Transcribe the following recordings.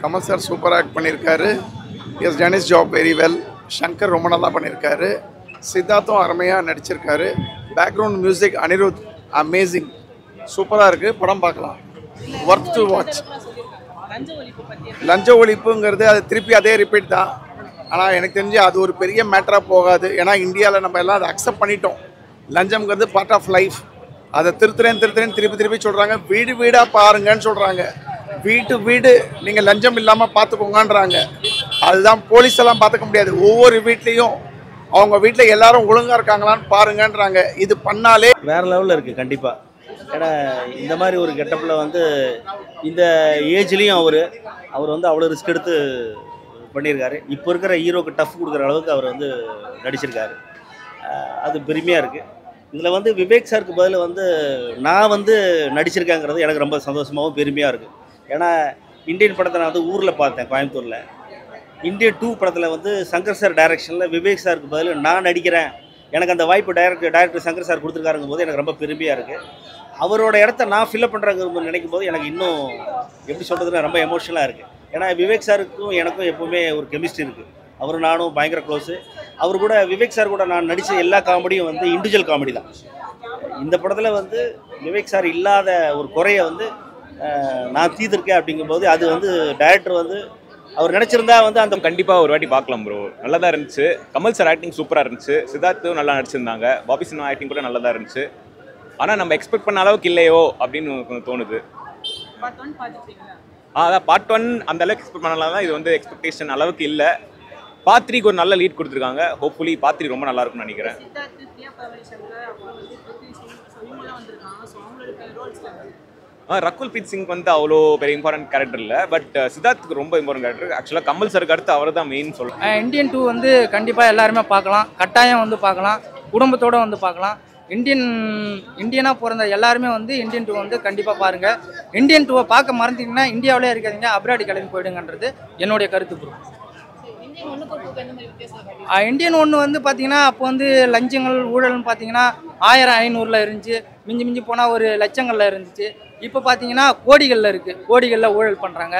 Kamal sir சூப்பராக act பண்ணியிருக்காரு. Has done his job very well. Shankar ரொம்ப நல்லா பண்ணியிருக்காரு. சித்தார்த்தும் அருமையாக நடிச்சிருக்காரு. பேக்ரவுண்ட் மியூசிக் அனிருத் அமேசிங், சூப்பராக இருக்குது. படம் பார்க்கலாம், ஒர்த் டு வாட்ச். லஞ்ச ஒழிப்புங்கிறது அது திருப்பி அதே ரிப்பீட் தான். ஆனால் எனக்கு தெரிஞ்சு அது ஒரு பெரிய மேட்டராக போகாது. ஏன்னா இந்தியாவில் நம்ம எல்லாம் அதை அக்செப்ட் பண்ணிட்டோம். லஞ்சம்ங்கிறது பார்ட் ஆஃப் லைஃப். அதை திருத்துறேன்னு திருப்பி சொல்கிறாங்க. வீடு வீடாக பாருங்கன்னு சொல்கிறாங்க. வீட்டு வீடு நீங்கள் லஞ்சம் இல்லாமல் பார்த்துக்கோங்கன்றாங்க. அதுதான் போலீஸ் எல்லாம் பார்த்துக்க முடியாது. ஒவ்வொரு வீட்லேயும் அவங்க வீட்டில் எல்லாரும் ஒழுங்காக இருக்காங்களான்னு பாருங்கன்றாங்க. இது பண்ணாலே வேறு லெவலில் இருக்குது கண்டிப்பாக. ஏன்னா இந்த மாதிரி ஒரு கெட்டப்பில் வந்து இந்த ஏஜ்லேயும் அவர் வந்து அவ்வளோ ரிஸ்க் எடுத்து பண்ணியிருக்காரு. இப்போ இருக்கிற ஹீரோக்கு டஃப் கொடுக்குற அளவுக்கு அவர் வந்து நடிச்சிருக்காரு. அது பெருமையாக இருக்குது. இதில் வந்து விவேக் சாருக்கு பதில் வந்து நான் வந்து நடிச்சிருக்கேங்கிறது எனக்கு ரொம்ப சந்தோஷமாகவும் பெருமையாக இருக்குது. ஏன்னா இந்தியன் படத்தை நான் வந்து ஊரில் பார்த்தேன், கோயம்புத்தூரில். இந்தியன் 2 படத்தில் வந்து சங்கர் சார் டைரக்ஷனில் விவேக் சாருக்கு பதில் நான் நடிக்கிறேன், எனக்கு அந்த வாய்ப்பு டைரக்டர் சங்கர் சார் கொடுத்துருக்காருங்கும் போது எனக்கு ரொம்ப பெருமையாக இருக்குது. அவரோட இடத்த நான் ஃபில்அப் பண்ணுறேங்க நினைக்கும் போது எனக்கு இன்னும் எப்படி சொல்கிறதுனா ரொம்ப எமோஷனலாக இருக்குது. ஏன்னா விவேக் சாருக்கும் எனக்கும் எப்போவுமே ஒரு கெமிஸ்ட்ரி இருக்குது. அவரும் நானும் பயங்கர க்ளோஸு. அவர் கூட விவேக் சார் கூட நான் நடித்த எல்லா காமெடியும் வந்து இண்டிவிஜுவல் காமெடி தான். இந்த படத்தில் வந்து விவேக் சார் இல்லாத ஒரு குறையை வந்து நான் தீர்த்திருக்கேன். அப்படிங்கும்போது அது வந்து டைரக்டர் வந்து அவர் நினச்சிருந்தா வந்து அந்த கண்டிப்பாக ஒரு வாட்டி பார்க்கலாம் ப்ரோ. நல்லா தான் இருந்துச்சு. கமல் சார் ஆக்டிங் சூப்பராக இருந்துச்சு. சித்தார்த்தும் நல்லா நடிச்சிருந்தாங்க. பாபி சினிமா ஆக்டிங் கூட நல்லா தான் இருந்துச்சு. ஆனால் நம்ம எக்ஸ்பெக்ட் பண்ண அளவுக்கு இல்லையோ அப்படின்னு கொஞ்சம் தோணுது. அதான் பார்ட் 1 அந்த அளவுக்கு எக்ஸ்பெக்ட் பண்ணலாம் தான். இது வந்து எக்ஸ்பெக்டேஷன் அளவுக்கு இல்லை. பார்ட் 3க்கு ஒரு நல்ல லீட் கொடுத்துருக்காங்க. ஹோப்ஃபுல்லி பார்ட் 3 ரொம்ப நல்லா இருக்கும்னு நினைக்கிறேன். ரகுல் பிரீத் சிங் வந்து அவ்வளோ பெரிய இம்பார்ட்டன்ட் கேரக்டர் இல்லை. பட் சித்தார்த்துக்கு ரொம்ப இம்பார்ட்டன்ட் கேரக்டர். ஆக்சுவலாக கமல் சாருக்கு அடுத்து அவர் தான் மெயின் சொல்லலாம். இந்தியன் 2 வந்து கண்டிப்பாக எல்லாருமே பார்க்கலாம். கட்டாயம் வந்து பார்க்கலாம். குடும்பத்தோடு வந்து பார்க்கலாம். இந்தியனாக பிறந்த எல்லாருமே வந்து இந்தியன் 2 வந்து கண்டிப்பாக பாருங்கள். இந்தியன் 2 பார்க்க மறந்துட்டிங்கன்னா இந்தியாவிலே இருக்காதீங்க, அப்ராடி கிளம்பி போயிடுங்கன்றது என்னுடைய கருத்து ப்ரோ. இந்தியன் 1 வந்து பார்த்தீங்கன்னா அப்போ வந்து லஞ்சங்கள் ஊழல்னு பார்த்தீங்கன்னா 1500 இருந்துச்சு. மிஞ்சி போனால் ஒரு லட்சங்களில் இருந்துச்சு. இப்போ பார்த்தீங்கன்னா கோடிகளில் இருக்குது. கோடிகளில் ஊழல் பண்ணுறாங்க.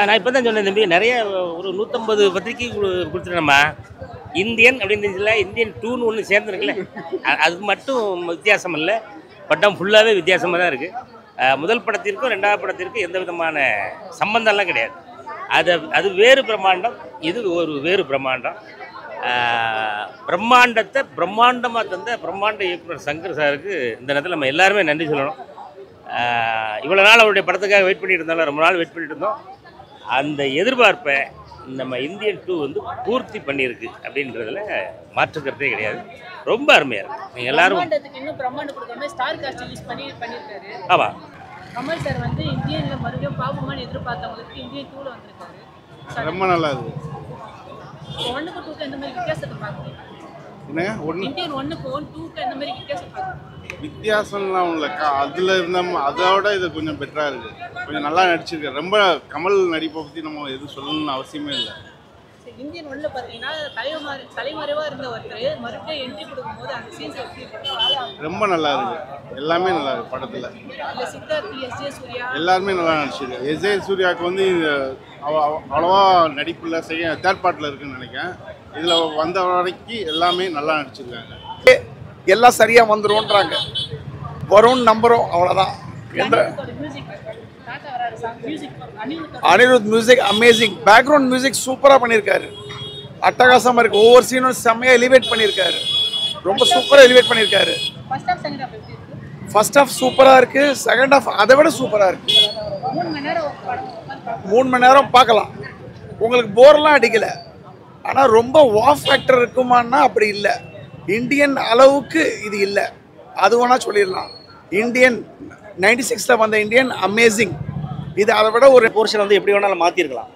நான் இப்போ தான் சொன்னேன் தம்பி, நிறைய ஒரு 150 பத்திரிக்கை கொடுத்துட்டோம்மா. இந்தியன் அப்படின்னு இந்தியன் 2ன்னு ஒன்று சேர்ந்துருக்குல்ல, அது மட்டும் வித்தியாசம் இல்லை. படம் ஃபுல்லாகவே வித்தியாசமாக தான் இருக்குது. முதல் படத்திற்கும் 2வது படத்திற்கும் எந்த விதமான சம்பந்தம்லாம் கிடையாது. அது வேறு பிரம்மாண்டம், இது ஒரு வேறு பிரம்மாண்டம். பிரம்மாண்டத்தை பிரம்மாண்டமாக தந்த பிரம்மாண்ட இயக்குனர் சங்கர் சாருக்கு இந்த நேரத்தில் நம்ம எல்லாருமே நன்றி சொல்லணும். இவ்வளோ நாள் அவருடைய படத்துக்காக வெயிட் பண்ணிட்டு இருந்தாலும், ரொம்ப நாள் வெயிட் பண்ணிட்டு இருந்தோம். அந்த எதிர்பார்ப்பை நம்ம இந்தியன் 2 வந்து பூர்த்தி பண்ணியிருக்கு அப்படின்றதுல மாற்று கருத்தே கிடையாது. ரொம்ப அருமையாக இருக்குது. நீங்கள் எல்லாரும் ஆமாம். கமல் சார் வந்து இந்தியன்ல மறுபடியும் பாபுமான் எதிர்பார்த்தவங்களுக்கு இந்தியன் 2ல வந்திருக்காரு. ரொம்ப நல்லா இருக்குது. 1க்கு 2க்கு எந்த மாதிரி வித்தியாசத்தை பார்க்குறீங்க? இந்தியன் 1க்கு 2க்கு எந்த மாதிரி வித்தியாசம் பார்க்குறீங்க? வித்தியாசம்லாம் இல்லைக்கா. அதில் இருந்தோம், அதோட இது கொஞ்சம் பெட்டராக இருக்குது. கொஞ்சம் நல்லா நடிச்சிருக்காரு. ரொம்ப கமல் நடிப்பை பற்றி நம்ம எதுவும் சொல்லணும்னு அவசியமே இல்லை. இந்தியன் 1ல பார்த்தீங்கன்னா தலைமறைவாக இருந்த ஒருத்தர் மறுபடியும் என்ட்ரி கொடுக்கும்போது அந்த சீன்ஸ் ரொம்ப நல்லா இருக்குது. எல்லாமே நல்லா இருக்குது படத்தில். சித்தார்த், எஸ்.ஜே. சூர்யா எல்லாருமே நல்லா நடிச்சிருக்கு. எஸ்.ஜே. சூர்யாவுக்கு வந்து அவ்வளோவா நடிப்பில் தேர்ட் பார்ட்டில் இருக்குன்னு நினைக்கிறேன். இதில் வந்த வரைக்கும் எல்லாமே நல்லா நடிச்சிருக்காங்க. எல்லாம் சரியாக வந்துடும்ன்றாங்க. வரும்னு நம்புகிறோம், அவ்வளோதான். Anirudh music amazing. Background music சூப்பராக பண்ணியிருக்காரு. அட்டகாசமாக இருக்குது. ஒவ்வொரு சீனும் செம்மையாக எலிவேட் பண்ணியிருக்காரு. ரொம்ப சூப்பராக எலிவேட் பண்ணியிருக்காரு. ஃபர்ஸ்ட் ஹாஃப் சூப்பராக இருக்குது. செகண்ட் ஹாஃப் அதை விட சூப்பராக இருக்குது. 3 மணி நேரம் பார்க்கலாம். உங்களுக்கு போர்லாம் அடிக்கலை. ஆனால் ரொம்ப வாவ் ஃபேக்டர் இருக்குமான்னா அப்படி இல்லை. இந்தியன் அளவுக்கு இது இல்லை. அது வேணால் சொல்லிடலாம். இந்தியன் 96ல் வந்த இந்தியன் அமேசிங். இது அதை விட ஒரு போர்ஷன் வந்து எப்படி வேணாலும் மாற்றிருக்கலாம்.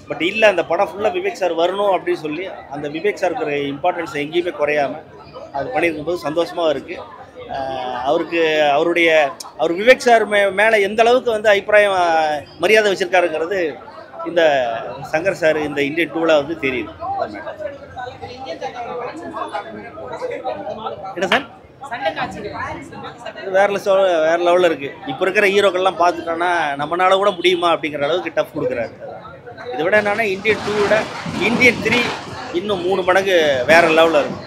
பட் இல்லை, அந்த படம் ஃபுல்லாக விவேக் சார் வரணும் அப்படின்னு சொல்லி அந்த விவேக் சார் இருக்கிற இம்பார்ட்டன்ஸ் எங்கேயுமே குறையாமல் அது பண்ணியிருக்கும்போது சந்தோஷமாக இருக்குது. அவர் விவேக் சார் மேலே எந்த அளவுக்கு வந்து அபிப்பிராயம் மரியாதை வச்சுருக்காருங்கிறது இந்த சங்கர் சார் இந்த இந்தியன் 2ல வந்து தெரியுது. என்ன சார் சண்டை காட்சி வேற லெவலில் இருக்குது. இப்போ இருக்கிற ஹீரோக்கள்லாம் பார்த்துட்டோன்னா நம்மளால கூட முடியுமா அப்படிங்கிற அளவுக்கு டஃப் கொடுக்குறாரு. இதை விட என்னன்னா இந்தியன் 2 விட இந்தியன் 3 இன்னும் 3 மடங்கு வேற லெவலில் இருக்கும்.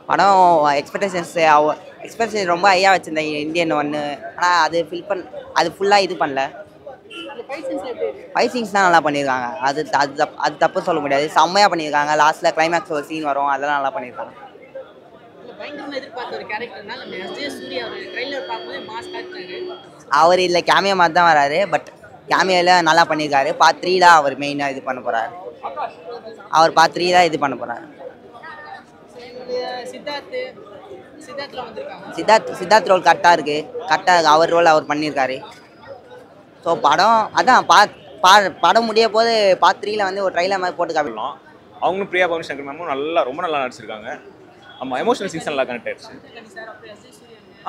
படம் எக்ஸ்பெக்டேஷன் ரொம்ப ஹையாக வச்சுருந்தேன் இந்தியன் 1. ஆனால் அது ஃபுல்லாக இது பண்ணல. ஃபைட் சீன்ஸ் தான் நல்லா பண்ணியிருக்காங்க. அது தப்பு சொல்ல முடியாது. செம்மையாக பண்ணியிருக்காங்க. லாஸ்ட்டில் கிளைமேக்ஸ் ஒரு சீன் வரும், அதெல்லாம் நல்லா பண்ணியிருக்காங்க. அவர் இல்லை கேமியோ மாதிரி தான் வராரு. பட் கேமியோவில் நல்லா பண்ணியிருக்காரு. பார்ட் 3 தான் அவர் மெயினாக இது பண்ண போகிறாரு. அவர் பார்ட் 3 தான் இது பண்ண போகிறாரு. சித்தார்த் ரோல் கரெக்டாக இருக்குது. அவர் ரோல் அவர் பண்ணியிருக்காரு. ஸோ படம் முடிய போது பார்ட் 3ல வந்து ஒரு ட்ரைலர் மாதிரி போட்டு காமிக்கலாம். அவங்களும் பிரியா பவன் சங்கர் மேமும் ரொம்ப நல்லா நடிச்சிருக்காங்க. ஆமாம், எமோஷனல் சீன்ஸ் நல்லா கனெக்ட் ஆயிடுச்சு.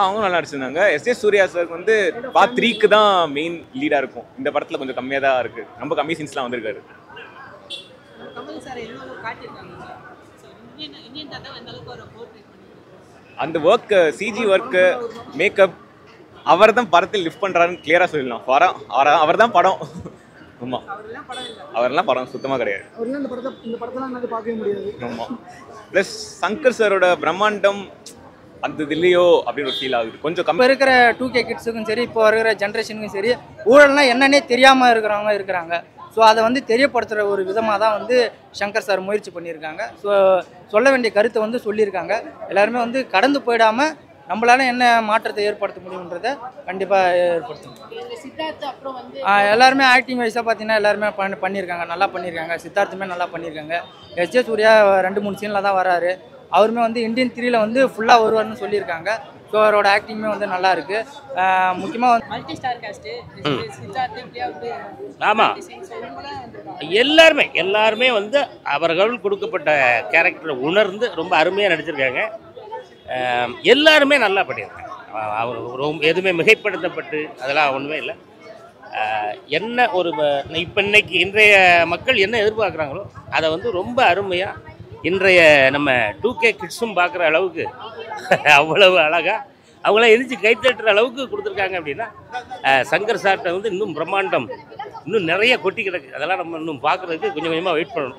அவங்களும் நல்லா நடிச்சிருந்தாங்க. எஸ்.ஜே. சூர்யா சார் வந்து பார்ட் 3க்கு தான் மெயின் லீடாக இருக்கும். இந்த படத்தில் கொஞ்சம் கம்மியாக தான் இருக்குது. ரொம்ப கம்மி சீன்ஸ்லாம் வந்திருக்காரு. அந்த ஒர்க்கு, சிஜி ஒர்க்கு, மேக்கப் அவர் தான் படத்தில் லிஃப்ட் பண்ணுறாருன்னு கிளியராக சொல்லிடலாம். அவர் தான் படம். ஆமாம், அவரெல்லாம் படம் சுத்தமாக கிடையாது. ஆமாம். ப்ளஸ் சங்கர் சாரோட பிரம்மாண்டம் அந்த இல்லையோ அப்படின்னு ஒரு ஃபீல் ஆகுது. கொஞ்சம் இப்போ இருக்கிற 2K கிட்ஸுக்கும் சரி, இப்போ இருக்கிற ஜென்ரேஷனுக்கும் சரி, ஊழல்னா என்னன்னே தெரியாமல் இருக்கிறவங்க இருக்கிறாங்க. ஸோ அதை வந்து தெரியப்படுத்துகிற ஒரு விதமாக தான் வந்து சங்கர் சார் முயற்சி பண்ணியிருக்காங்க. ஸோ சொல்ல வேண்டிய கருத்தை வந்து சொல்லியிருக்காங்க. எல்லாருமே வந்து கடந்து போயிடாமல் நம்மளால என்ன மாற்றத்தை ஏற்படுத்த முடியுன்றதை கண்டிப்பாக ஏற்படுத்தணும். எல்லாருமே ஆக்டிங் வைஸாக பார்த்தீங்கன்னா எல்லாருமே பண்ணியிருக்காங்க, நல்லா பண்ணியிருக்காங்க. சித்தார்த்துமே நல்லா பண்ணியிருக்காங்க. எஸ்.ஜே. சூர்யா 2-3 சீனில் தான் வராரு. அவருமே வந்து இந்தியன் 3ல வந்து ஃபுல்லாக வருவார்னு சொல்லியிருக்காங்க. ஸோ அவரோட ஆக்டிங்குமே வந்து நல்லா இருக்கு. முக்கியமாக வந்து multi star cast Siddharth Priya ஆமாம், எல்லாருமே வந்து அவர்கள் கொடுக்கப்பட்ட கேரக்டரை உணர்ந்து ரொம்ப அருமையாக நடிச்சிருக்காங்க. எல்லாருமே நல்லா பண்ணியிருக்காங்க. அவர் எதுவுமே மிகைப்படுத்தப்பட்டு அதெல்லாம் ஒன்றுமே இல்லை. என்ன ஒரு இப்போ இன்றைய மக்கள் என்ன எதிர்பார்க்குறாங்களோ அதை வந்து ரொம்ப அருமையாக இன்றைய நம்ம 2K கிட்ஸும் பார்க்குற அளவுக்கு அவ்வளவு அழகாக அவங்களாம் எதிர்த்து கைத்தட்டுற அளவுக்கு கொடுத்துருக்காங்க. அப்படின்னா சங்கர் சார்கிட்ட வந்து இன்னும் பிரம்மாண்டம் இன்னும் நிறைய கொட்டி கிடக்கு. அதெல்லாம் நம்ம இன்னும் பார்க்குறதுக்கு கொஞ்சம் கொஞ்சமாக வெயிட் பண்ணணும்.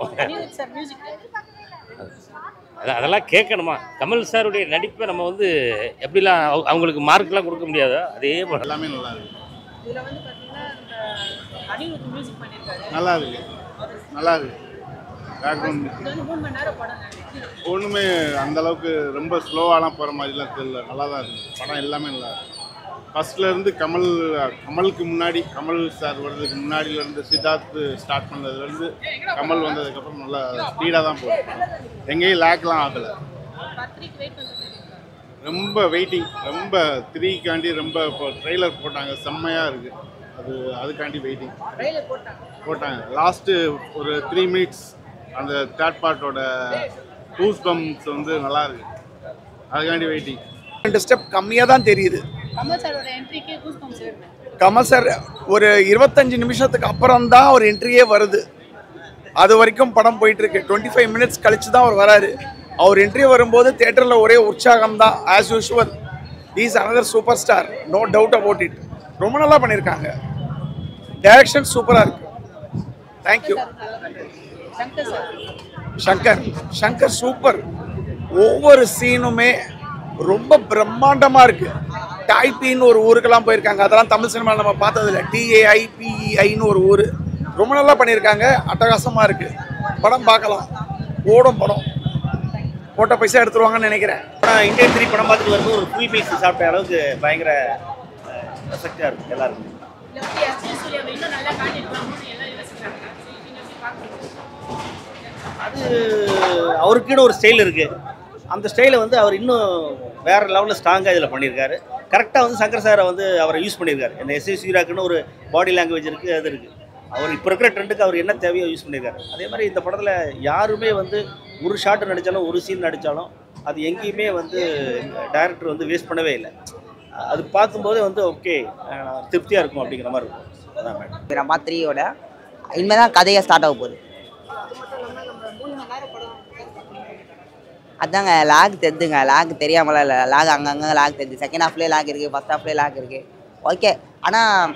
அதெல்லாம் கேட்கணுமா? கமல் சாருடைய நடிப்பை நம்ம வந்து எப்படிலாம் அவங்களுக்கு மார்க்லாம் கொடுக்க முடியாதோ அதே போல எல்லாமே நல்லா இருக்கு. இதுல வந்து பாத்தீங்கன்னா அனிருத் மியூசிக் பண்ணிருக்காரு. நல்லா இருக்கு, நல்லா இருக்கு. பேக்ரவுண்ட் இது வந்து 3 மணி நேரம் படம். ஒன்றுமே அந்த அளவுக்கு ரொம்ப ஸ்லோவாலாம் போகிற மாதிரிலாம் தெரியல. நல்லா தான் இருக்குது படம். எல்லாமே நல்லா இருக்கு. ஃபர்ஸ்ட்லேருந்து கமலுக்கு முன்னாடி, கமல் சார் வர்றதுக்கு முன்னாடியிலேருந்து சித்தார்த் ஸ்டார்ட் பண்ணதுலேருந்து கமல் வந்ததுக்கப்புறம் நல்லா ஸ்பீடாக தான் போகுது. எங்கேயும் லேக்லாம் ஆகலை. ரொம்ப வெயிட்டிங். ரொம்ப 3க்காண்டி ரொம்ப இப்போ ட்ரெய்லர் போட்டாங்க, செம்மையாக இருக்குது. அதுக்காண்டி வெயிட்டிங் போட்டாங்க. லாஸ்ட்டு ஒரு 3 மினிட்ஸ் அந்த தேர்ட் பார்ட்டோட கூஸ் பம்ப்ஸ் வந்து நல்லா இருக்கு. அதுக்காண்டி வெயிட்டிங். 2 ஸ்டெப் கம்மியாக தான் தெரியுது. கமல் சாரோட என்ட்ரிக்கே கூஸ் பம்ப்ஸ் இருக்கு. கமல் சார் ஒரு 25 நிமிஷத்துக்கு அப்புறம் தான் ஒரு என்ட்ரியே வருது. அது வரைக்கும் படம் போயிட்டு இருக்கு. 25 மினிட்ஸ் கழிச்சு தான் அவர் வராரு. அவர் என்ட்ரி வரும்போது தியேட்டரில் ஒரே உற்சாகம் தான். As usual is another super star, no doubt about it. ரொம்ப நல்லா பண்ணியிருக்காங்க. டைரக்ஷன் சூப்பராக இருக்கு. தேங்க்யூ. சங்கர் சூப்பர். ஒவ்வொரு சீனுமே ரொம்ப பிரம்மாண்டமாக இருக்கு. டைப்பின்னு ஒரு ஊருக்கெல்லாம் போயிருக்காங்க. அதெல்லாம் தமிழ் சினிமாவில் நம்ம பார்த்ததில்ல. TAIPEIன்னு ஒரு ஊர். ரொம்ப நல்லா பண்ணியிருக்காங்க. அட்டகாசமாக இருக்கு. படம் பார்க்கலாம். ஓடும் படம். போட்ட பைசா எடுத்துருவாங்கன்னு நினைக்கிறேன். இந்தியன் 3 படம் பார்த்துட்டு வரும்போது ஒரு ஃபுல் மீல்ஸ் சாப்பிட்ட அளவுக்கு பயங்கர எஃபெக்டாக இருக்குது எல்லாருக்கும். அது அவருக்குன்னு ஒரு ஸ்டைல் இருக்குது. அந்த ஸ்டைலை வந்து அவர் இன்னும் வேறு லெவலில் ஸ்ட்ராங்காக இதில் பண்ணியிருக்காரு. கரெக்டாக வந்து சங்கர் சாரை வந்து அவரை யூஸ் பண்ணியிருக்காரு. இந்த எஸ்.ஜே. சூர்யாக்குன்னு ஒரு பாடி லாங்குவேஜ் இருக்குது, அது இருக்குது. அவர் இப்போ இருக்கிற ட்ரெண்டுக்கு அவர் என்ன தேவையோ யூஸ் பண்ணியிருக்காரு. அதே மாதிரி இந்த படத்தில் யாருமே வந்து ஒரு ஷாட் நடித்தாலும் ஒரு சீன் நடித்தாலும் அது எங்கேயுமே வந்து டைரக்டர் வந்து வேஸ்ட் பண்ணவே இல்லை. அது பார்க்கும்போதே வந்து ஓகே திருப்தியாக இருக்கும் அப்படிங்கிற மாதிரி இருக்கும். அதான் மேடம். பார்ட் 3யோட இனிமேல் தான் கதையை ஸ்டார்ட் ஆக போகுது. அதாங்க லாக் தெரிதுங்க, லாக் தெரியாமலாம் இல்லை, லாக் அங்கங்கே லாக் தெரியுது. செகண்ட் ஹாஃப்லேயே லாக் இருக்குது, ஃபஸ்ட் ஹாஃப்லேயே லாக் இருக்குது. ஓகே, ஆனால்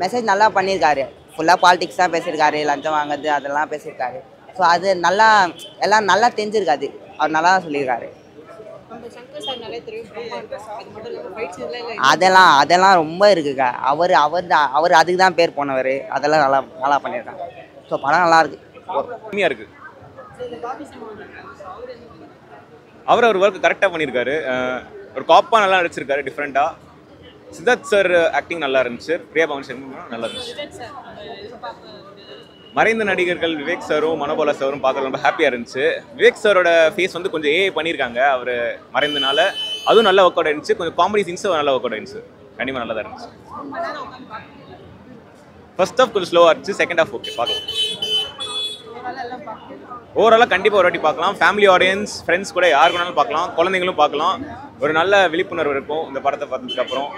மெசேஜ் நல்லா பண்ணியிருக்காரு. ஃபுல்லாக பாலிடிக்ஸ் தான் பேசியிருக்காரு, லஞ்சம் வாங்குறது அதெல்லாம் பேசியிருக்காரு. ஸோ அது நல்லா எல்லாம் நல்லா தெரிஞ்சிருக்காது, அவர் நல்லா தான் சொல்லியிருக்காரு. அதெல்லாம் ரொம்ப இருக்குங்க. அவர் அதுக்கு தான் பேர் போனவர். அதெல்லாம் நல்லா நல்லா பண்ணியிருக்காங்க. ஸோ படம் நல்லா இருக்கு, கம்மியாக இருக்குது. அவர் ஒர்க் கரெக்டாக பண்ணியிருக்காரு. ஒரு காப்பாக நல்லா நடிச்சிருக்காரு டிஃப்ரெண்ட்டாக. சித்தார்த் சார் ஆக்டிங் நல்லா இருந்துச்சு. பிரியா பவன் சங்கரும் நல்லா இருந்துச்சு. மறைந்த நடிகர்கள் விவேக் சாரும் மனோபாலா சாரும் பார்க்க ரொம்ப ஹாப்பியாக இருந்துச்சு. விவேக் சாரோட ஃபேஸ் வந்து கொஞ்சம் ஏஐ பண்ணியிருக்காங்க அவர் மறைந்தனால. அதுவும் நல்லா ஒர்க் அவுட் ஆயிருந்துச்சு. கொஞ்சம் காமெடி சீன்ஸும் நல்லா ஒர்க் அவுட் ஆயிருந்துச்சு. கண்டிப்பாக நல்லா தான் இருந்துச்சு. ஃபர்ஸ்ட் ஹாஃப் கொஞ்சம் ஸ்லோவாக இருந்துச்சு, செகண்ட் ஹாஃப் ஓகே பார்க்கலாம். ஓவராலாக கண்டிப்பாக ஒரு வாட்டி பார்க்கலாம். ஃபேமிலி ஆடியன்ஸ், ஃப்ரெண்ட்ஸ் கூட யாருக்கு வேணாலும் பார்க்கலாம், குழந்தைங்களும் பார்க்கலாம். ஒரு நல்ல விழிப்புணர்வு இருக்கும் இந்த படத்தை பார்த்ததுக்கப்புறம்.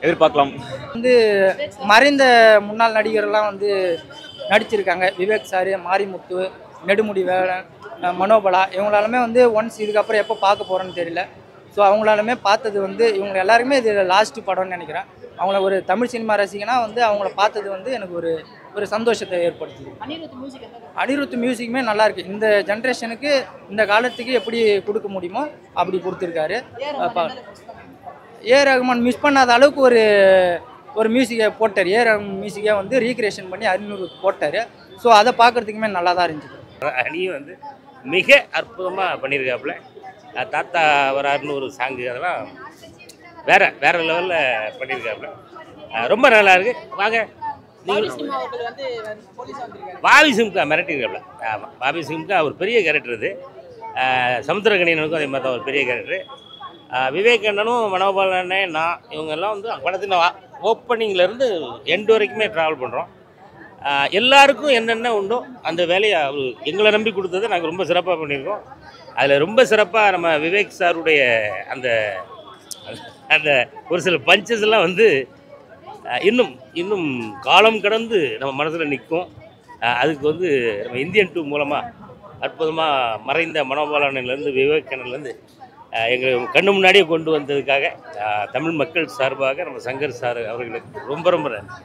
எதிர்பார்க்கலாம். வந்து மறைந்த முன்னாள் நடிகர்லாம் வந்து நடிச்சிருக்காங்க. விவேக் சார், மாரிமுத்து, நெடுமுடி வேலன், மனோபலா, இவங்களாலுமே வந்து ஒன்ஸ் இதுக்கப்புறம் எப்போ பார்க்க போகிறோன்னு தெரியல. ஸோ அவங்களாலுமே பார்த்தது வந்து இவங்க எல்லாருக்குமே இது லாஸ்ட்டு படம்னு நினைக்கிறேன். அவங்கள ஒரு தமிழ் சினிமா ரசிகனா வந்து அவங்கள பார்த்தது வந்து எனக்கு ஒரு சந்தோஷத்தை ஏற்படுத்துது. அனிருத் மியூசிக்குமே நல்லா இருக்கு. இந்த ஜென்ரேஷனுக்கு இந்த காலத்துக்கு எப்படி கொடுக்க முடியுமோ அப்படி கொடுத்துருக்காரு. ஏ ரகுமான் மிஸ் பண்ணாத அளவுக்கு ஒரு மியூசிக்கை போட்டார். ஏ ரகுமான் மியூசிக்கை வந்து ரீக்ரியேஷன் பண்ணி அனிருத் போட்டார். ஸோ அதை பார்க்குறதுக்குமே நல்லா தான் இருந்துச்சு. அணியும் வந்து மிக அற்புதமாக பண்ணியிருக்காப்புல. தாத்தா வராருன்னு ஒரு சாங்கு, அதெல்லாம் வேற லெவலில் பண்ணியிருக்காப்புல. ரொம்ப நல்லா இருக்கு. வாங்க, பாபி சிம்கா மிரட்டியிருக்காப்புல. ஆமாம், பாபி சிம்கா ஒரு பெரிய கேரக்டர். இது சமுத்திரகணியனுக்கும் அதே மாதிரி தான் ஒரு பெரிய கேரக்டர். விவேக் அண்ணனும் மனோபாலனே நான் இவங்கெல்லாம் வந்து படத்தின் ஓப்பனிங்லேருந்து எண்டு வரைக்குமே ட்ராவல் பண்ணுறோம். எல்லாருக்கும் என்னென்ன உண்டோ அந்த வேலையை அவர் எங்களை நம்பி கொடுத்ததை நாங்கள் ரொம்ப சிறப்பாக பண்ணியிருக்கோம். அதில் ரொம்ப சிறப்பாக நம்ம விவேக் சாருடைய அந்த அந்த ஒரு சில பஞ்சஸ் எல்லாம் வந்து இன்னும் காலம் கடந்து நம்ம மனசில் நிற்கும். அதுக்கு வந்து நம்ம இந்தியன் 2 மூலமாக அற்புதமாக மறைந்த மனோபாலனிலேருந்து விவேகானந்த்லேருந்து எங்கள் கண்ணு முன்னாடியே கொண்டு வந்ததுக்காக தமிழ் மக்கள் சார்பாக நம்ம சங்கர் சார் அவர்களுக்கு ரொம்ப ரொம்ப நன்றி.